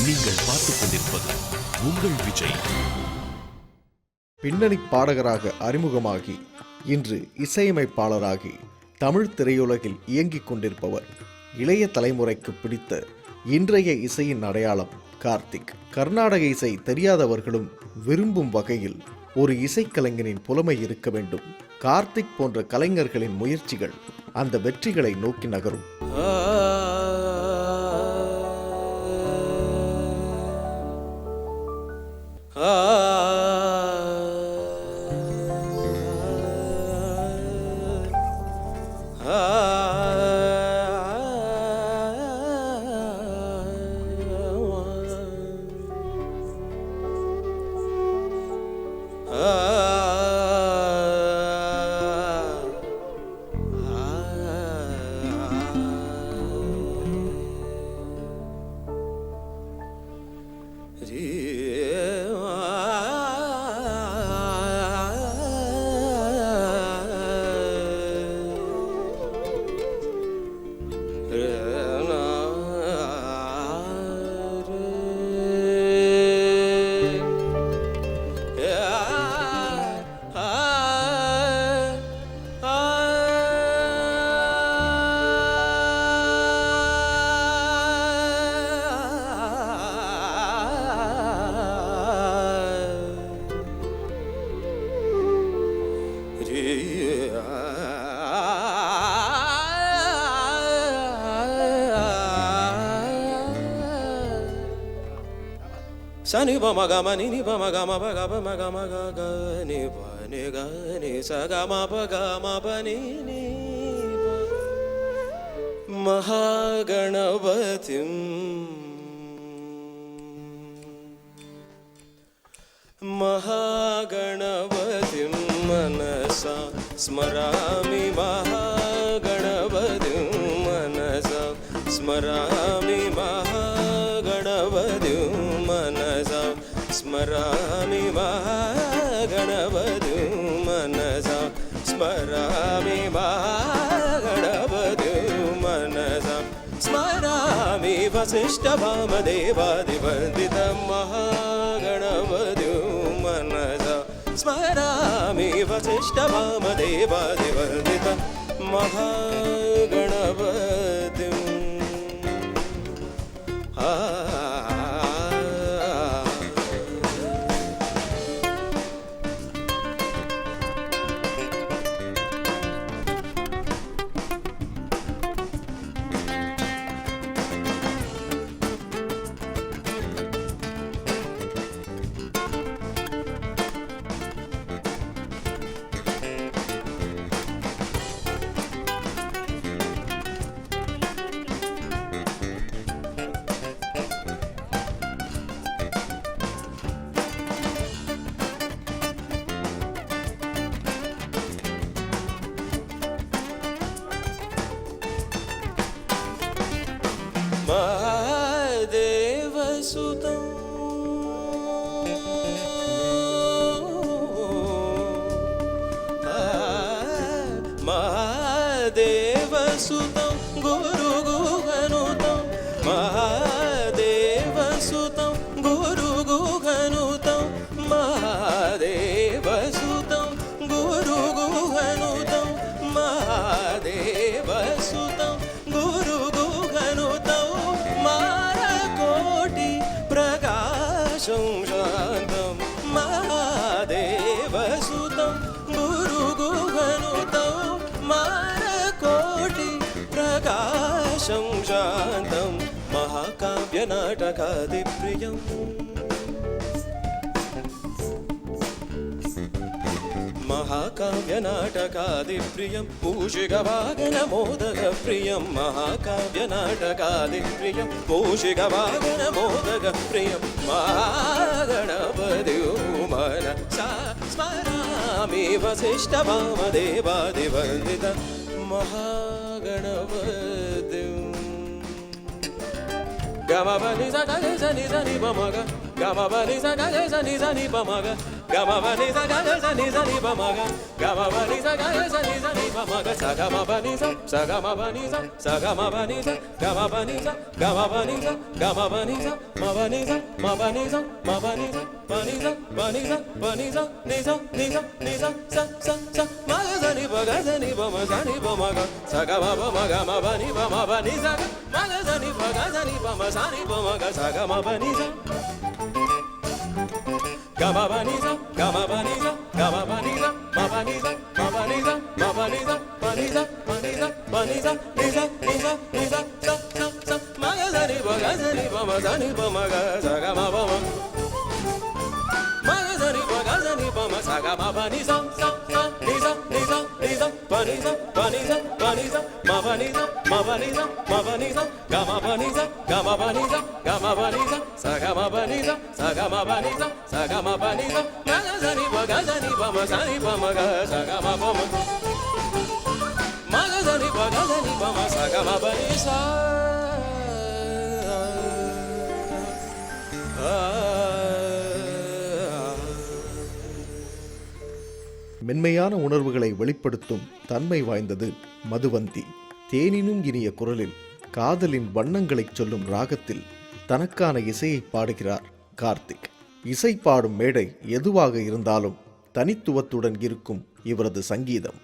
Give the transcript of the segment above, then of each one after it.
நீங்கள் பார்த்துக் கொண்டிருப்பது உங்கள் விஜய். பின்னணி பாடகராக அறிமுகமாகி இன்று இசையமைப்பாளராகி தமிழ் திரையுலகில் இயங்கிக் கொண்டிருப்பவர். இளைய தலைமுறைக்கு பிடித்த இன்றைய இசையின் அடையாளம் கார்த்திக். கர்நாடக இசை தெரியாதவர்களும் விரும்பும் வகையில் ஒரு இசைக்கலைஞனின் புலமை இருக்க வேண்டும். கார்த்திக் போன்ற கலைஞர்களின் முயற்சிகள் அந்த வெற்றிகளை நோக்கி நகரும். Sani ba ma ga ma ni ba ma ga ma ba ga ma ga ma ga ga ni ga ni sa ga ma ba ni ba Mahaganapatim Mahaganapatim manasa smarami Mahaganapatim manasa smarami Mahaganapatim manasa smarami Mahaganapatim manasa smarami Mahaganapatim manasa smarami vasishta vamadevadivandita Mahaganapatim manasa smarami vasishta vamadevadivandita Mahaganapatim Mahadevasutam Mahadevasutam Guru Guhanutam Mahadevasutam Guru Guhanutam Mahadevasutam Guru Guhanutam Mahadevasutam Guru Guhanutam Marakoti Prakasham Shantam Mahadevasutam Guru Guhanutam Marakoti Prakasham Shantam Mahakavya Natakadipriyam Mahakavya Natakadipriyam Pushigavagana Modaga Priyam Mahakavya Natakadipriyam Pushigavagana Modaga Priyam Mahaganapatim manasa smarami vasishta vamadevadivandita Mahaganapatim Gama bani sa ga sa ni pamaga Gama bani sa ga sa ni pamaga gama ba ni sa ga sa ni ba ma ga gama ba ni sa ga sa ni ba ma ga sa ga ma ba ni sa ga ma ba ni sa ga ma ba ni sa gama ba ni sa gama ba ni sa gama ba ni sa ma ba ni sa ma ba ni sa ma ba ni sa ba ni sa ba ni sa ba ni sa ni sa ni sa ni sa sa ma ga sa ni ba ma sa ni ba ma ga sa ga ma ba ni sa ma ga sa ni ba ma sa ni ba ma ga sa ga ma ba ni sa gama ba ni sa gama ba ni sa gama ba ni sa ma ba ni sa ma ba ni sa ma ba ni sa ba ni sa ba ni sa ba ni sa ni sa ni sa ni sa sa ma ga sa ni ba ma sa ni ba ma ga sa ga ma ba ma ma ga sa ni ba ma sa ga ma ba ni sa ni sa ni sa ni sa ba ni sa ba ni sa ba ni sa ma ba ni sa ma ba ni sa ma ba ni sa gama ba ni sa gama ba ni sa gama ba ni sa sa ga ma ba ni sa sa ga ma ba ni sa sa ga ma ba ni sa ma ga sa ni ba ma sa ni ba ma ga sa ga ma ba ma ma ga sa ni ba ma sa ga ma ba ni sa மென்மையான உணர்வுகளை வெளிப்படுத்தும் தன்மை வாய்ந்தது மதுவந்தி. தேனினும் இனிய குரலில் காதலின் வண்ணங்களைச் சொல்லும் ராகத்தில் தனக்கான இசையை பாடுகிறார் கார்த்திக். இசை பாடும் மேடை எதுவாக இருந்தாலும் தனித்துவத்துடன் இருக்கும் இவரது சங்கீதம்.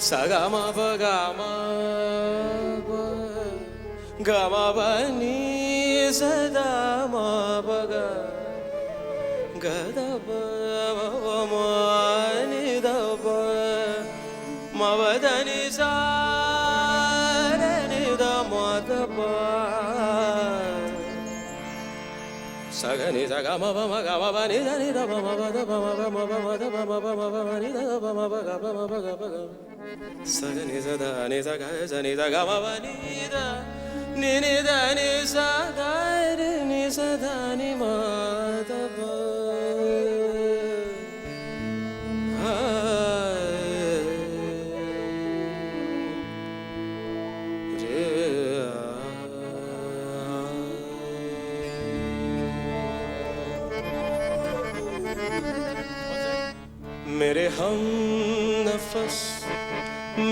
Sagama pa gama pa gama pa ni sada ma pa ga ga da pa ma ni da pa ma va da ni sa re ni da ma da pa saga ni sagama pa ma gama pa ni da ni da pa ma da pa ma da pa ni da pa ma ga pa ma ga pa ga saga ni sa da ni sa ga sa ni sa ga ma pa ni da ni da ni sa ga re ni sa da ni ma da pa मेरे हम नफस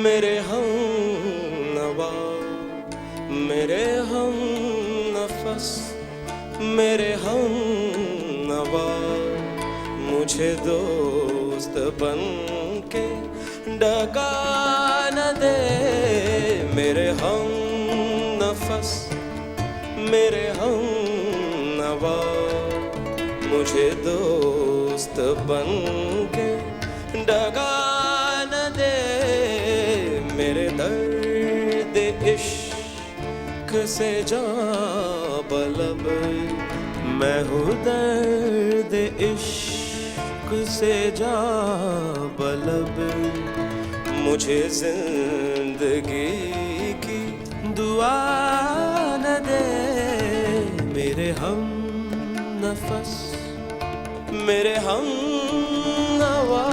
मेरे हम नवा मेरे हम नफस मेरे हम नवा मुझे दोस्त बन के डका न दे मेरे हम मेरे हम नवा मुझे दोस्त बन के डगा न दे मेरे दर्द इश्क से जा बलब मैं हूँ दर्द इश्क से जा बलब मुझे जिंदगी की दुआ न दे मेरे हम नफस मेरे हम नवा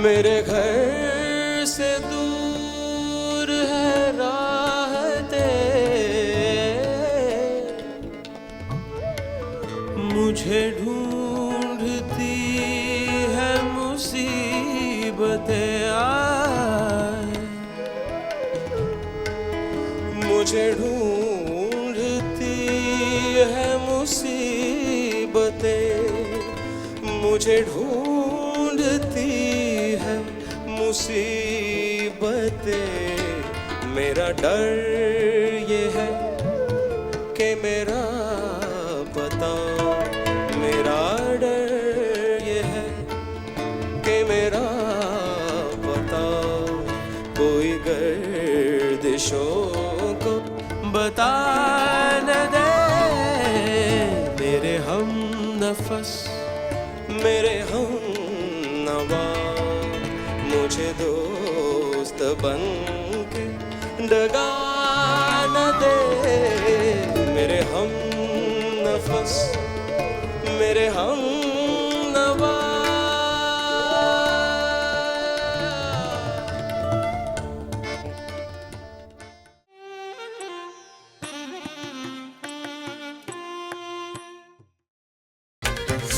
मेरे घर से दूर है राहते मुझे ढूंढती है मुसीबतें आए मुझे ढूंढती है मुसीबतें मुझे ढूंढती है मुसीबतें मेरा डर ये है कि मेरा पता मेरा डर ये है कि मेरा पता कोई गर्दिशों को बता न दे मेरे हम नफस मेरे हम नवा मुझे दोस्त बन के डगा न दे मेरे हम नफस मेरे हम नवा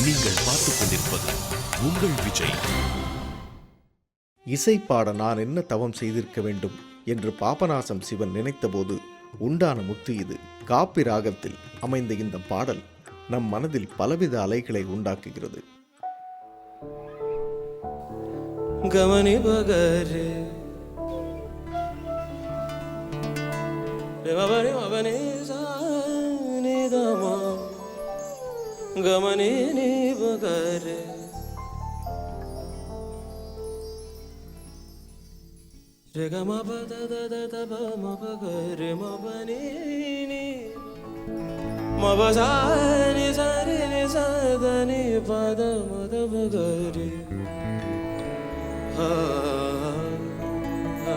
நீங்கள் பார்த்துக் கொண்டிருப்பது உங்கள் விஜய். இசை பாட நான் என்ன தவம் செய்திருக்க வேண்டும் என்று பாபநாசம் சிவன் நினைத்தபோது உண்டான முத்து இது. காப்பி ராகத்தில் அமைந்த இந்த பாடல் நம் மனதில் பலவித அலைகளை உண்டாக்குகிறது. गमनी बगरे रे मबनी मबनी सानी दमा गमनी नी बगरे रे ग म प द द द द ब म प ग रे म ब नि नि म ब सा नि सा रे नि सा द नि प द म द ब ग रे हा हा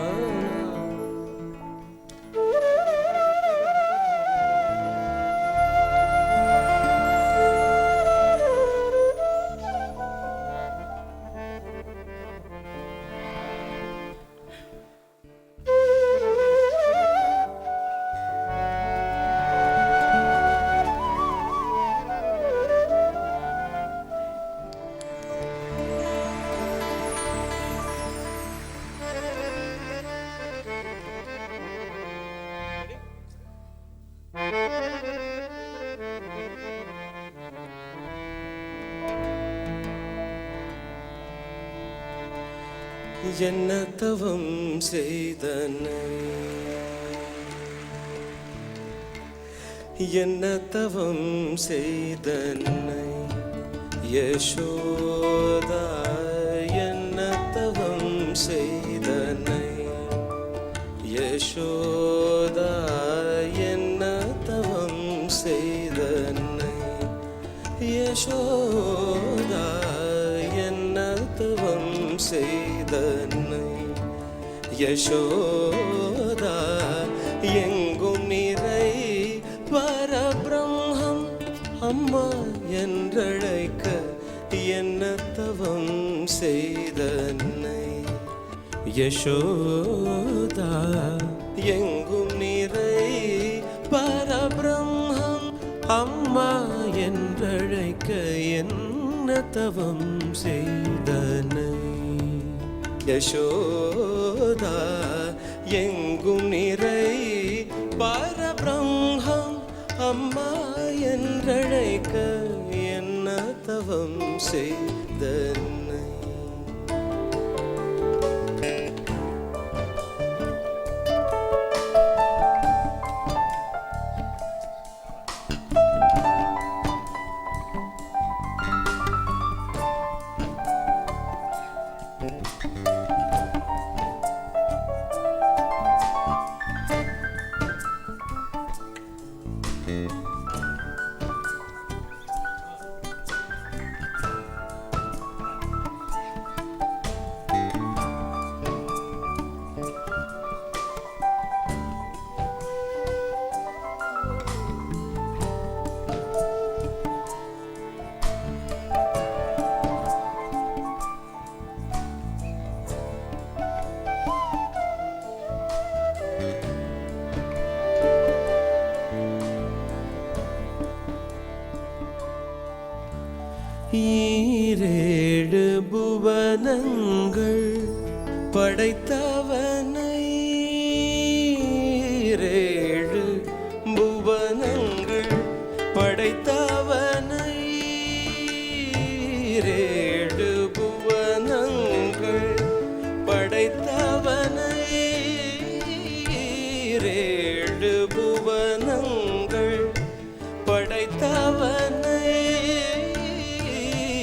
என்ன தவம் செய்தனை என்ன தவம் செய்தனை யசோதா என்ன தவம் செய்தனை யசோதா செய்தன்னை. யசோதா எங்கும் நிறை பரபிரம்மம் அம்மா என்றழைக்க என்ன தவம் செய்தன்னை. யசோதா எங்கும் நிறை பரபிரம்மம் அம்மா என்றழைக்க என்ன தவம் செய்தனை. யசோதா எங்கும் நிறை பரபிரம்மம் அம்மா என்றழைக்க என்ன தவம் செய்தனை. ஈரேழு புவனங்கள் படைத்தவனை. ஈரேழு புவனங்கள் படைத்தவனை. ஈரேழு புவனங்கள் படைத்தவனை. ஈரேழு புவனங்கள் படைத்தவனை.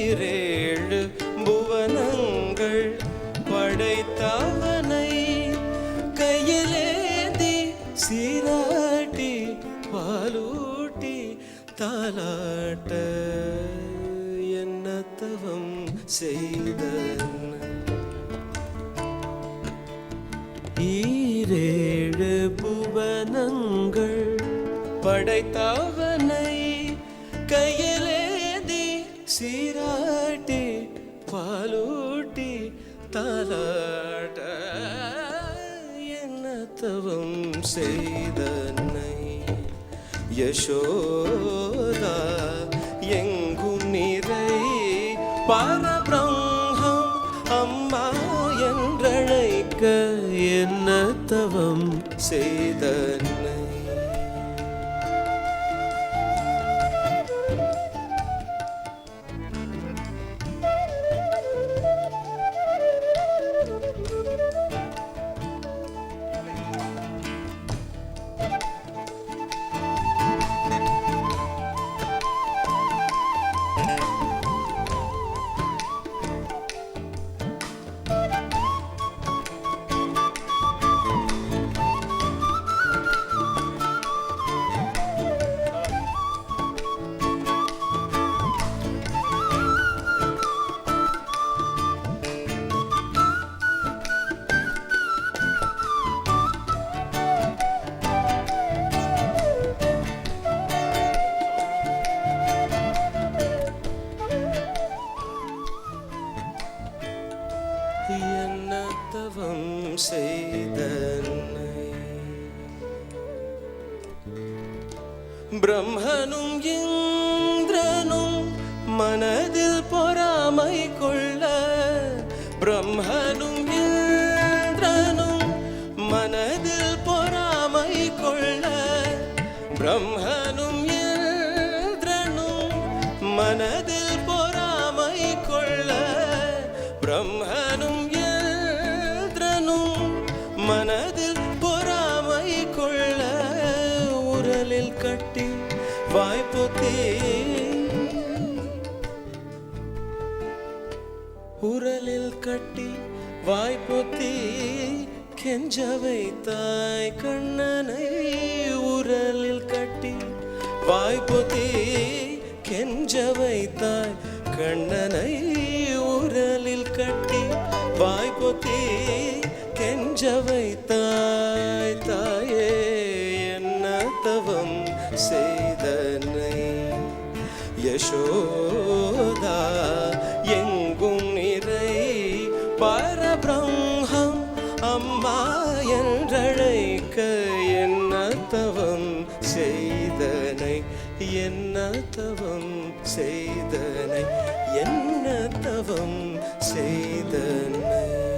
ஈரேழு புவனங்கள் படைத்தவனை கையிலேந்தி சீராட்டி பாலூட்டி தாலாட்ட என்ன தவம் செய்தனை. ஈரேழு புவனங்கள் படைத்தவனை கையிலேந்தி சீராட்டி பாலூட்டி தாலாட்ட என்ன தவம் செய்தனை. யசோதா எங்கும் நிறை பரபிரம்மம் அம்மா என்றழைக்க என்ன தவம் செய்தனை. என்ன தவம் செய்தனை. பிரம்மனும் இந்திரனும் மனதில் பொறாமை கொள்ள. பிரம்மனும் இந்திரனும் மனதில் பொறாமை கொள்ள. பிரம்மனும் இந்திரனும் மனதில் பொறாமை கொள்ள. பிரம்மனும் இந்திரனும் மனதில் பொறாமை கொள்ள. உரலில் கட்டி வாய்ப்பொத்தி. உரலில் கட்டி வாய்ப்பொத்தி கெஞ்ச வைத்தாய் கண்ணனை. உரலில் கட்டி வாய்ப்பொத்தி கெஞ்ச வைத்தாய் கண்ணனை. உரலில் கட்டி நோக்கி கெஞ்ச வைத்தாய் தாயே, என்ன தவம் செய்தனை யசோதா, எங்கும் நிறை பரபிரம்மம் அம்மா என்றழைக்க என்ன தவம் செய்தனை, என்ன தவம் செய்தனை, என்ன தவம் செய்தனை.